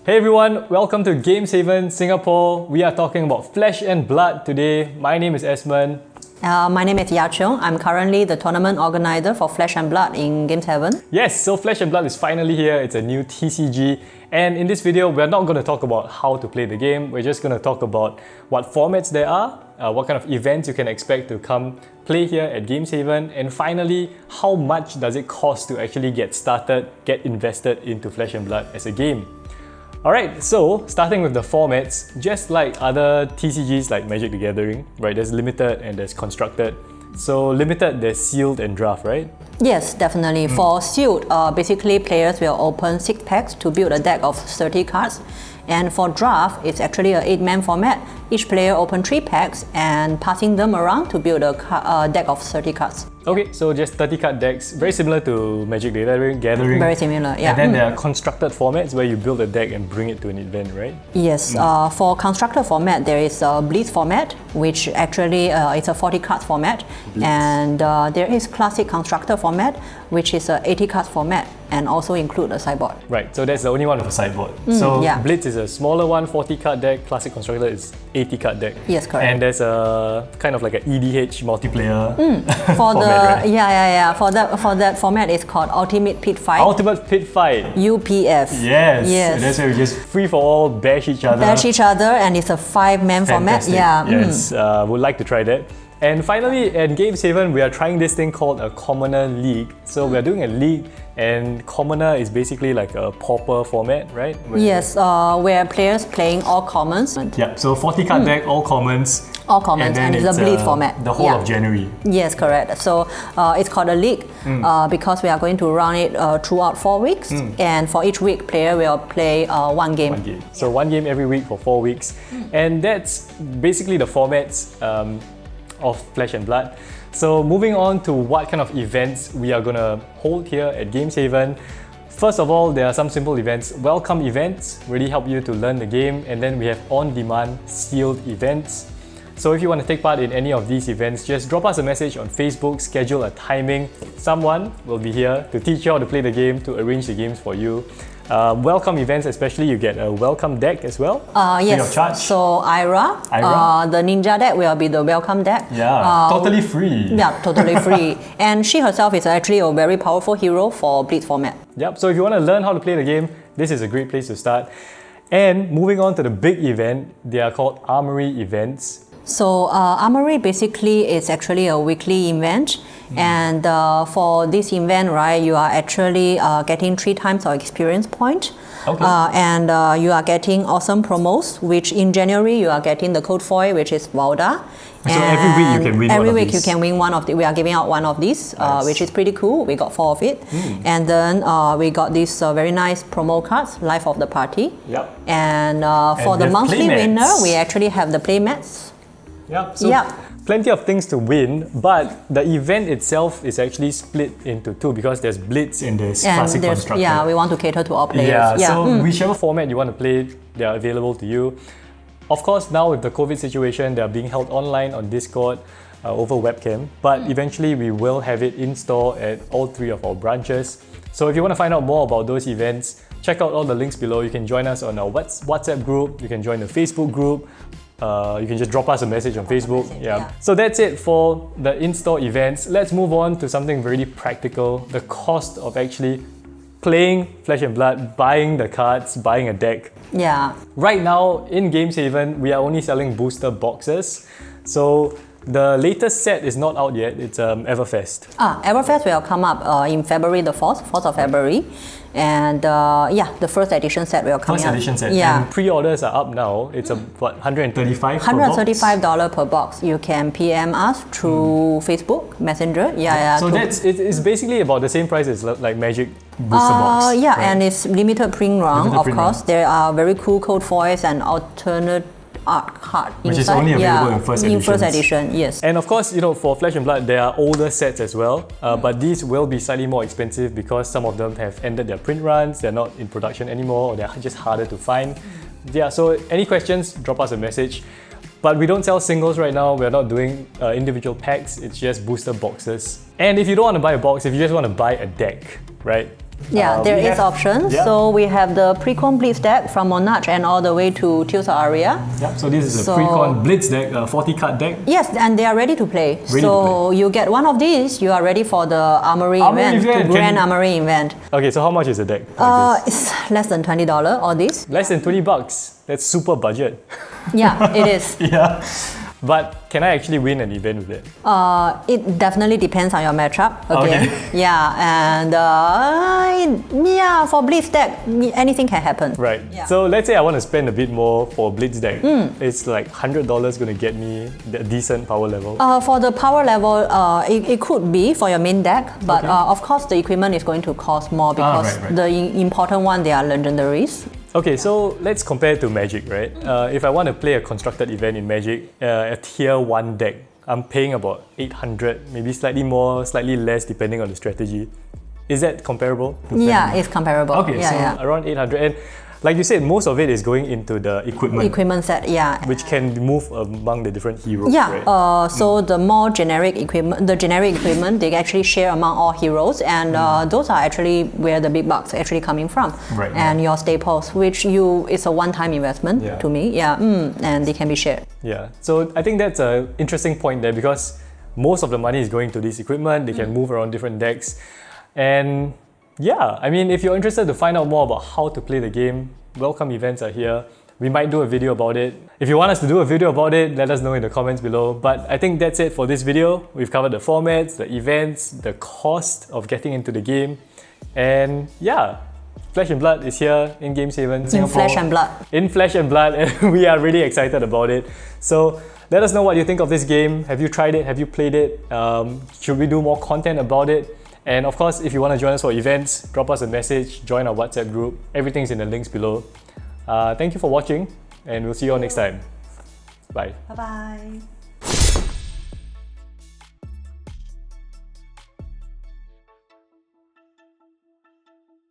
Hey everyone, welcome to Haven Singapore. We are talking about Flesh and Blood today. My name is Esmond. My name is Ya Cheong. I'm currently the tournament organizer for Flesh and Blood in Haven. Yes, so Flesh and Blood is finally here. It's a new TCG. And in this video, we're not going to talk about how to play the game. We're just going to talk about what formats there are, what kind of events you can expect to come play here at Haven, and finally, how much does it cost to actually get started, get invested into Flesh and Blood as a game. Alright, so starting with the formats, just like other TCGs like Magic the Gathering, right, there's limited and there's constructed. So limited, there's sealed and draft, right? Yes, definitely. For sealed, basically players will open 6 packs to build a deck of 30 cards. And for draft, it's actually an 8-man format. Each player open 3 packs and passing them around to build a deck of 30 cards. Okay, so just 30 card decks, very similar to Magic the Gathering. Very similar, yeah. And then there are constructed formats where you build a deck and bring it to an event, right? Yes, for constructed format, there is a Blitz format, which actually is a 40 card format. Blitz. And there is classic constructed format, which is a 80 card format and also include a sideboard. Right, so that's the only one with a sideboard. So yeah. Blitz is a smaller one, 40 card deck, classic constructed is 80 card deck. Yes, correct. And there's a kind of like an EDH multiplayer for format, right? For that format, it's called Ultimate Pit Fight. Ultimate Pit Fight. UPF. Yes. And that's where we just free for all bash each other. And it's a 5-man format. Yeah. Yes, would like to try that. And finally, at Haven, we are trying this thing called a Commoner League. So we are doing a league, and Commoner is basically like a Pauper format, right? Yes, where players playing all commons. Yeah, so 40 card deck, all commons. All commons, and it's a bleed format. The whole of January. Yes, correct. So it's called a league because we are going to run it throughout 4 weeks. And for each week, player will play one game. So one game every week for 4 weeks. And that's basically the formats of Flesh and Blood. So moving on to what kind of events we are gonna hold here at Haven. First of all, there are some simple events. Welcome events really help you to learn the game, and then we have on-demand sealed events. So if you want to take part in any of these events, just drop us a message on Facebook, schedule a timing. Someone will be here to teach you how to play the game, to arrange the games for you. Welcome events, especially, you get a welcome deck as well. Yes, so Ira, the ninja deck will be the welcome deck. Yeah, totally free. Yeah, totally free. And she herself is actually a very powerful hero for Blitz format. Yep, so if you want to learn how to play the game, this is a great place to start. And moving on to the big event, they are called Armory events. So Armory basically is actually a weekly event, and for this event, right, you are actually getting 3 times of experience point. Okay. And you are getting awesome promos, which in January you are getting the code foil, which is Valda. So every week you can win one of these. Every week you can win one of the. We are giving out one of these, nice. Which is pretty cool. We got 4 of it, and then we got these very nice promo cards, Life of the Party. Yep. And for the monthly winner, we actually have the playmats. Yeah, so plenty of things to win, but the event itself is actually split into 2 because there's Blitz and there's Classic Constructed. Yeah, we want to cater to all players. Yeah, so whichever format you want to play, they are available to you. Of course, now with the COVID situation, they are being held online on Discord over webcam, but eventually we will have it in store at all 3 of our branches. So if you want to find out more about those events, check out all the links below. You can join us on our WhatsApp group, you can join the Facebook group, you can just drop us a message on Facebook. Yeah. So that's it for the in-store events. Let's move on to something very practical, the cost of actually playing Flesh and Blood, buying the cards, buying a deck. Yeah. Right now in Haven, we are only selling booster boxes. So the latest set is not out yet, it's Everfest. Everfest will come up in February the 4th of February. And the first edition set will come out. First edition set. Yeah. And pre-orders are up now. It's $135 $135 per box. You can PM us through Facebook Messenger. So it's basically about the same price as like Magic booster box. Yeah, right? And it's limited print run, of course. There are very cool code foils and alternate art card which is only available in first edition, yes. And of course, you know, for Flesh and Blood, there are older sets as well, but these will be slightly more expensive because some of them have ended their print runs, they're not in production anymore, or they're just harder to find. Yeah, so any questions, drop us a message. But we don't sell singles right now, we're not doing individual packs, it's just booster boxes. And if you don't want to buy a box, if you just want to buy a deck, right? Yeah, there is options. Yeah. So we have the Precon Blitz deck from Monarch and all the way to Tilsa Aria. Yep, so this is a Precon Blitz deck, a 40 card deck. Yes, and they are ready to play. You get one of these, you are ready for the Armory event, the Grand Armory event. Okay, so how much is a deck? It's less than $20, all this. Less than $20. That's super budget. Yeah, it is. Yeah. But can I actually win an event with it? It definitely depends on your matchup. Okay. Yeah, and yeah, for Blitz deck, anything can happen. Right. Yeah. So let's say I want to spend a bit more for Blitz deck. It's like $100 going to get me a decent power level. For the power level, it could be for your main deck, but of course the equipment is going to cost more because the important one, they are legendaries. Okay, so let's compare to Magic, right? If I want to play a constructed event in Magic, a tier 1 deck, I'm paying about 800, maybe slightly more, slightly less depending on the strategy. Is that comparable? Yeah, it's comparable. Okay, so around 800. And like you said, most of it is going into the equipment. Equipment set, yeah. Which can move among the different heroes, yeah, right? So the more generic equipment, they actually share among all heroes, and those are actually where the big bucks are actually coming from. Right. And your staples, which it's a one-time investment to me, and they can be shared. Yeah, so I think that's an interesting point there because most of the money is going to this equipment. They can move around different decks. And yeah, I mean, if you're interested to find out more about how to play the game, welcome events are here. We might do a video about it. If you want us to do a video about it, let us know in the comments below. But I think that's it for this video. We've covered the formats, the events, the cost of getting into the game. And yeah, Flesh and Blood is here in Games Haven, Singapore. In Flesh and Blood. In Flesh and Blood, and we are really excited about it. So let us know what you think of this game. Have you tried it? Have you played it? Should we do more content about it? And of course, if you want to join us for events, drop us a message, join our WhatsApp group. Everything's in the links below. Thank you for watching, and we'll see you all next time. Bye. Bye-bye.